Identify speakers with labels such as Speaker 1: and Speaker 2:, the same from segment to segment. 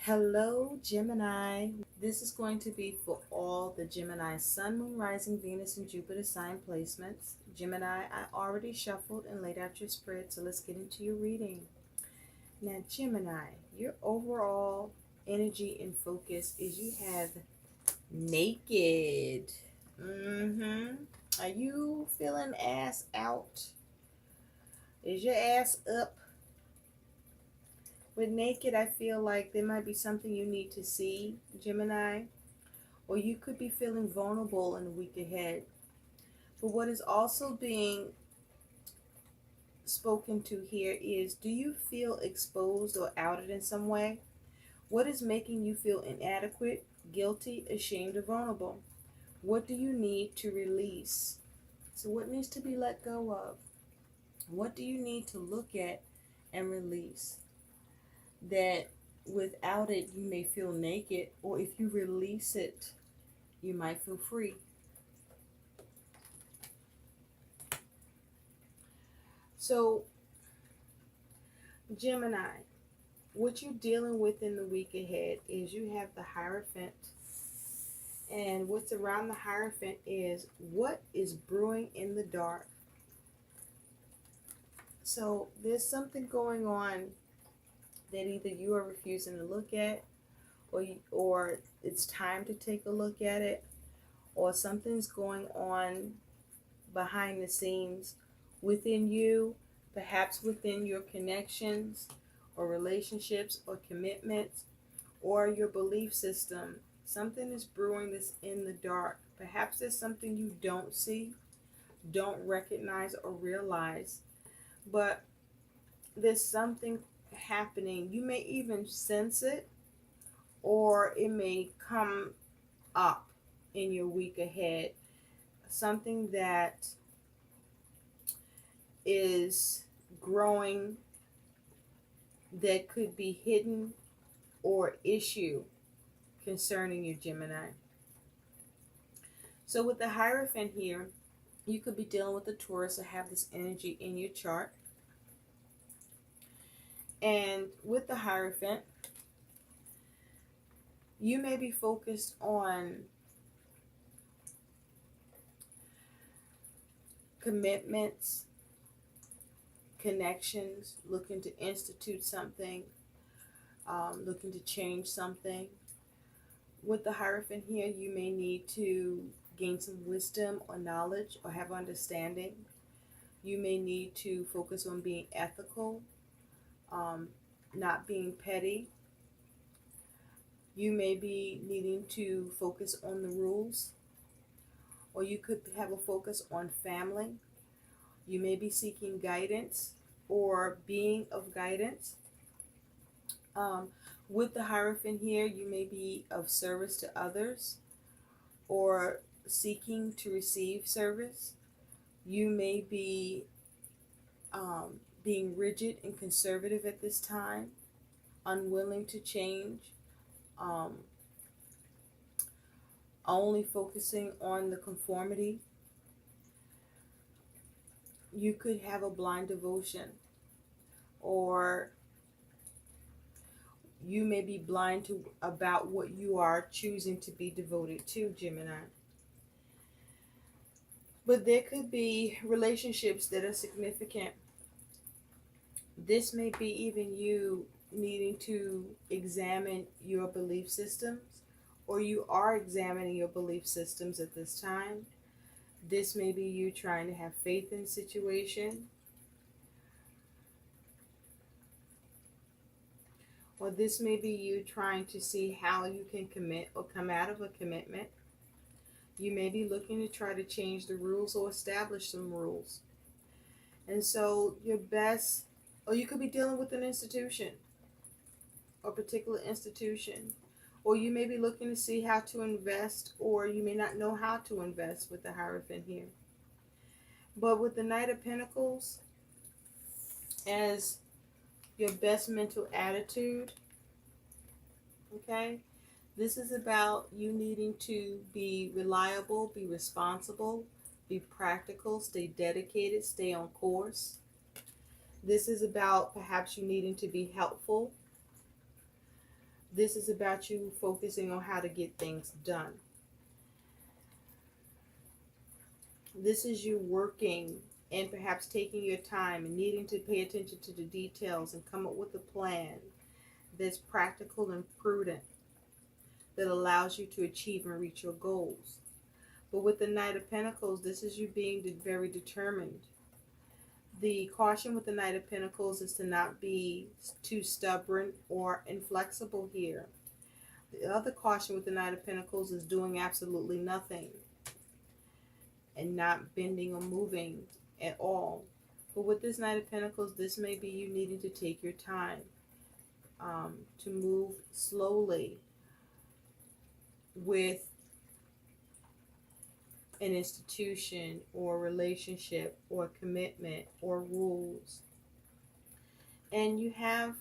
Speaker 1: Hello, Gemini. This is going to be for all the Gemini Sun, Moon, Rising, Venus, and Jupiter sign placements. Gemini, I already shuffled and laid out your spread, so let's get into your reading. Now, Gemini, your overall energy and focus is you have naked. Are you feeling ass out? Is your ass up? With naked, I feel like there might be something you need to see, Gemini, or you could be feeling vulnerable in the week ahead. But what is also being spoken to here is, do you feel exposed or outed in some way? What is making you feel inadequate, guilty, ashamed, or vulnerable? What do you need to release? So, what needs to be let go of? What do you need to look at and release? That without it, you may feel naked, or if you release it, you might feel free. So, Gemini, what you're dealing with in the week ahead is you have the Hierophant. And what's around the Hierophant is what is brewing in the dark. So, there's something going on that either you are refusing to look at, or it's time to take a look at it, or something's going on behind the scenes within you, perhaps within your connections or relationships or commitments or your belief system. Something is brewing this in the dark. Perhaps there's something you don't see, don't recognize, or realize, but there's something happening. You may even sense it, or it may come up in your week ahead. Something that is growing that could be hidden or issue concerning your Gemini. So with the Hierophant here, you could be dealing with a Taurus or have this energy in your chart. And with the Hierophant, you may be focused on commitments, connections, looking to institute something, looking to change something. With the Hierophant here, you may need to gain some wisdom or knowledge or have understanding. You may need to focus on being ethical, not being petty. You may be needing to focus on the rules, or you could have a focus on family. You may be seeking guidance or being of guidance. With the Hierophant here, you may be of service to others or seeking to receive service. You may be being rigid and conservative at this time, unwilling to change, only focusing on the conformity. You could have a blind devotion, or you may be blind to about what you are choosing to be devoted to, Gemini. But there could be relationships that are significant. This may be even you needing to examine your belief systems, or you are examining your belief systems at this time. This may be you trying to have faith in situation, or this may be you trying to see how you can commit or come out of a commitment. You may be looking to try to change the rules or establish some rules. And so your best, or you could be dealing with an institution, a particular institution, or you may be looking to see how to invest, or you may not know how to invest with the Hierophant here. But with the Knight of Pentacles as your best mental attitude, okay, this is about you needing to be reliable, be responsible, be practical, stay dedicated, stay on course. This is about perhaps you needing to be helpful, This is about you focusing on how to get things done. This is you working and perhaps taking your time and needing to pay attention to the details and come up with a plan that's practical and prudent that allows you to achieve and reach your goals. But with the Knight of Pentacles, this is you being very determined. The caution with the Knight of Pentacles is to not be too stubborn or inflexible here. The other caution with the Knight of Pentacles is doing absolutely nothing and not bending or moving at all. But with this Knight of Pentacles, this may be you needing to take your time to move slowly with an institution or relationship or commitment or rules. And you have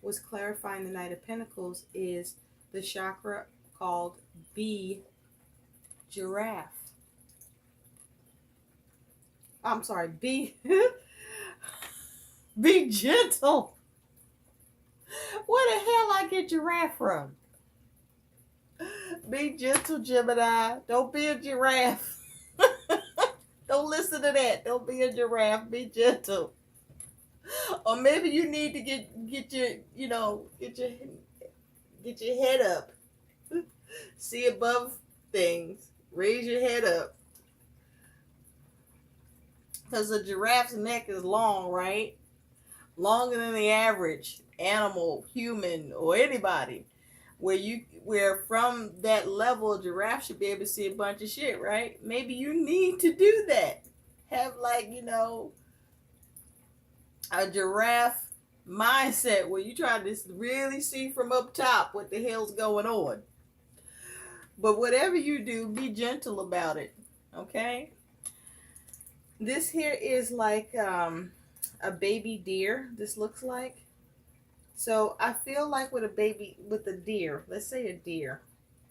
Speaker 1: what's clarifying the Knight of Pentacles is the chakra called B giraffe. I'm sorry, be be gentle. Where the hell I get giraffe from? Be gentle, Gemini. Don't be a giraffe. Don't listen to that. Don't be a giraffe. Be gentle. Or maybe you need to get your head up. See above things. Raise your head up. Because a giraffe's neck is long, right? Longer than the average animal, human, or anybody. Where from that level, a giraffe should be able to see a bunch of shit, right? Maybe you need to do that. Have a giraffe mindset where you try to really see from up top what the hell's going on. But whatever you do, be gentle about it, okay? This here is like a baby deer, this looks like. So I feel like with a deer, let's say a deer,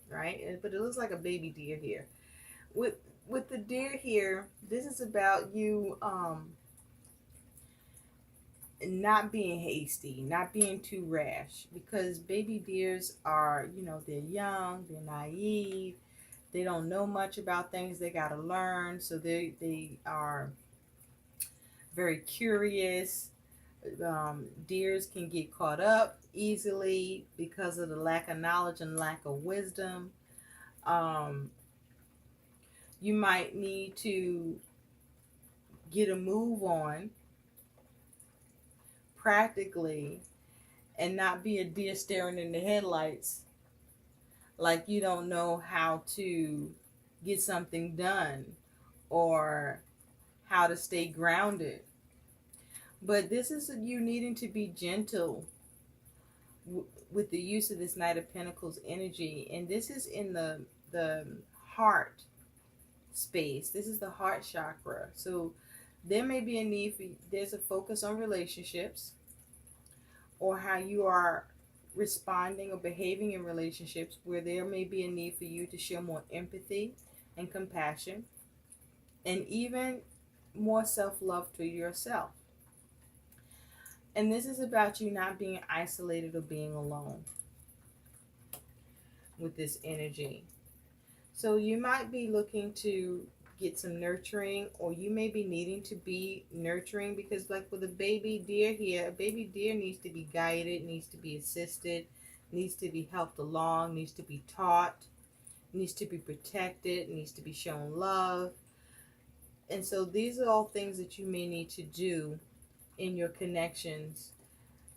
Speaker 1: right? But it looks like a baby deer here. With the deer here, this is about you not being hasty, not being too rash, because baby deers are, they're young, they're naive, they don't know much about things they got to learn, so they are very curious. Deers can get caught up easily because of the lack of knowledge and lack of wisdom. You might need to get a move on practically and not be a deer staring in the headlights like you don't know how to get something done or how to stay grounded. But this is you needing to be gentle with the use of this Knight of Pentacles energy. And this is in the heart space. This is the heart chakra. So there may be a need for, there's a focus on relationships or how you are responding or behaving in relationships, where there may be a need for you to show more empathy and compassion and even more self-love to yourself. And this is about you not being isolated or being alone with this energy. So you might be looking to get some nurturing, or you may be needing to be nurturing, because like with a baby deer here, a baby deer needs to be guided, needs to be assisted, needs to be helped along, needs to be taught, needs to be protected, needs to be shown love. And so these are all things that you may need to do in your connections,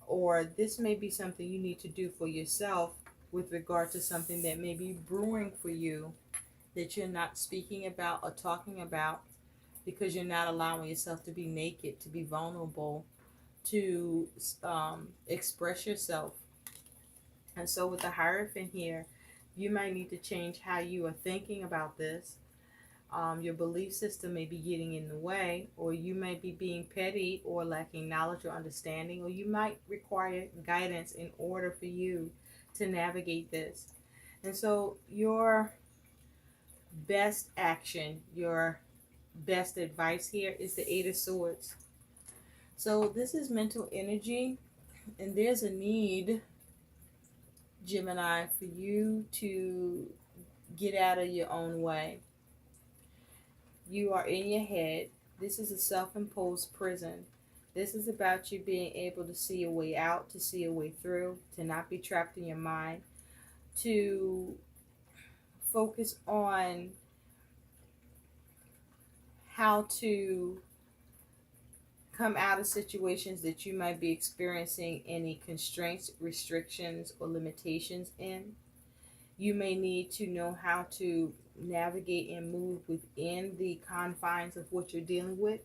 Speaker 1: or this may be something you need to do for yourself with regard to something that may be brewing for you that you're not speaking about or talking about because you're not allowing yourself to be naked, to be vulnerable, to express yourself. And so with the Hierophant here, you might need to change how you are thinking about this. Your belief system may be getting in the way, or you may be being petty or lacking knowledge or understanding, or you might require guidance in order for you to navigate this. And so your best action, your best advice here is the Eight of Swords. So this is mental energy, and there's a need Gemini, for you to get out of your own way. You are in your head. This is a self-imposed prison. This is about you being able to see a way out, to see a way through, to not be trapped in your mind, to focus on how to come out of situations that you might be experiencing any constraints, restrictions, or limitations in. You may need to know how to navigate and move within the confines of what you're dealing with.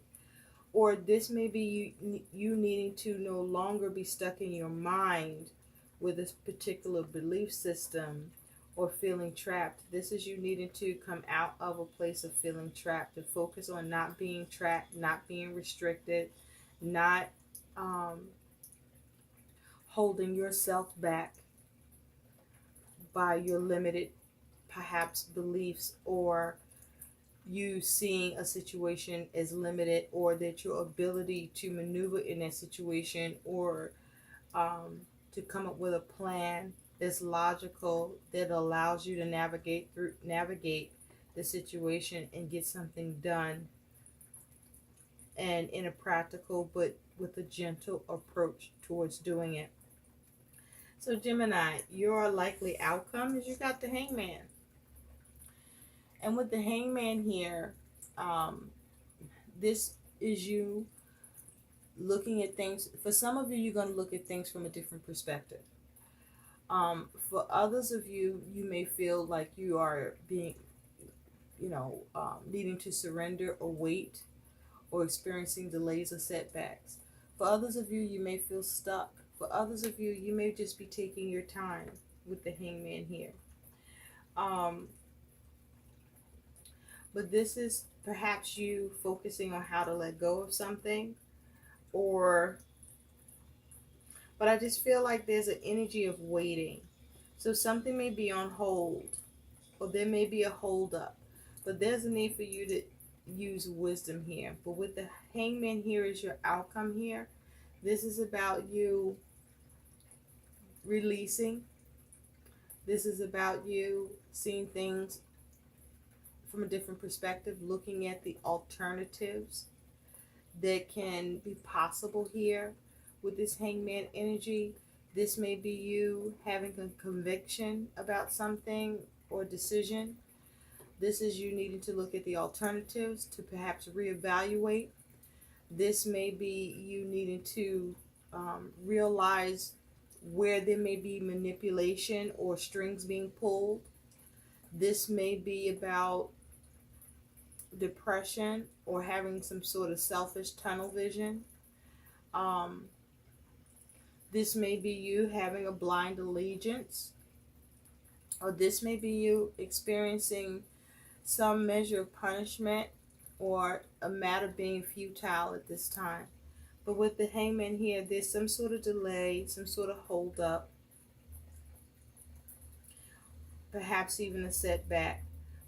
Speaker 1: Or this may be you needing to no longer be stuck in your mind with this particular belief system or feeling trapped. This is you needing to come out of a place of feeling trapped, to focus on not being trapped, not being restricted, not holding yourself back by your limited, perhaps, beliefs, or you seeing a situation as limited, or that your ability to maneuver in that situation, or to come up with a plan that's logical, that allows you to navigate the situation and get something done, and in a practical but with a gentle approach towards doing it. So Gemini, your likely outcome is you got the Hangman. And with the Hangman here, this is you looking at things. For some of you, you're going to look at things from a different perspective. For others of you, you may feel like you are being, needing to surrender or wait, or experiencing delays or setbacks. For others of you, you may feel stuck. For others of you, you may just be taking your time with the Hangman here. But this is perhaps you focusing on how to let go of something, but I just feel like there's an energy of waiting. So something may be on hold, or there may be a hold up, but there's a need for you to use wisdom here. But with the Hangman here is your outcome here. This is about you releasing. This is about you seeing things from a different perspective, looking at the alternatives that can be possible here with this Hangman energy. This may be you having a conviction about something or decision. This is you needing to look at the alternatives to perhaps reevaluate. This may be you needing to realize where there may be manipulation or strings being pulled. This may be about depression or having some sort of selfish tunnel vision. This may be you having a blind allegiance, or this may be you experiencing some measure of punishment or a matter being futile at this time. But with the Hangman here, there's some sort of delay, some sort of hold up, perhaps even a setback,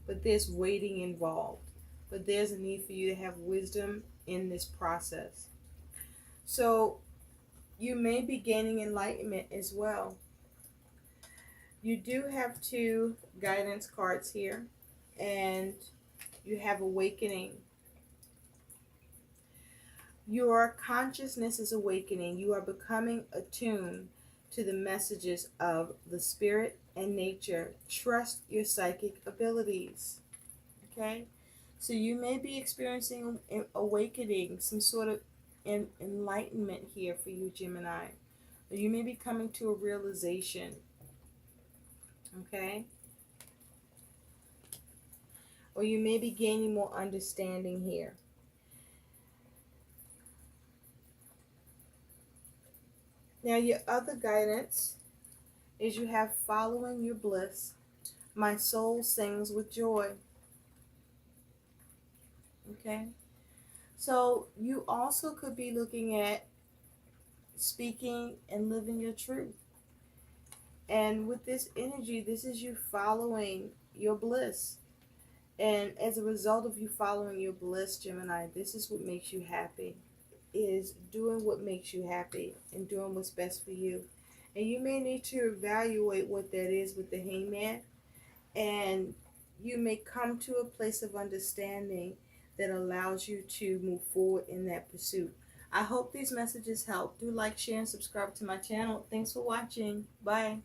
Speaker 1: but there's waiting involved. But there's a need for you to have wisdom in this process. So you may be gaining enlightenment as well. You do have 2 guidance cards here, and you have awakening. Your consciousness is awakening. You are becoming attuned to the messages of the spirit and nature. Trust your psychic abilities. Okay? So you may be experiencing awakening, some sort of enlightenment here for you, Gemini. Or you may be coming to a realization. Okay? Or you may be gaining more understanding here. Now your other guidance is you have following your bliss. My soul sings with joy. Okay? So you also could be looking at speaking and living your truth. And with this energy, this is you following your bliss. And as a result of you following your bliss, Gemini, this is what makes you happy. Is doing what makes you happy and doing what's best for you. And you may need to evaluate what that is with the hangman. And you may come to a place of understanding that allows you to move forward in that pursuit. I hope these messages help. Do like, share, and subscribe to my channel. Thanks for watching. Bye.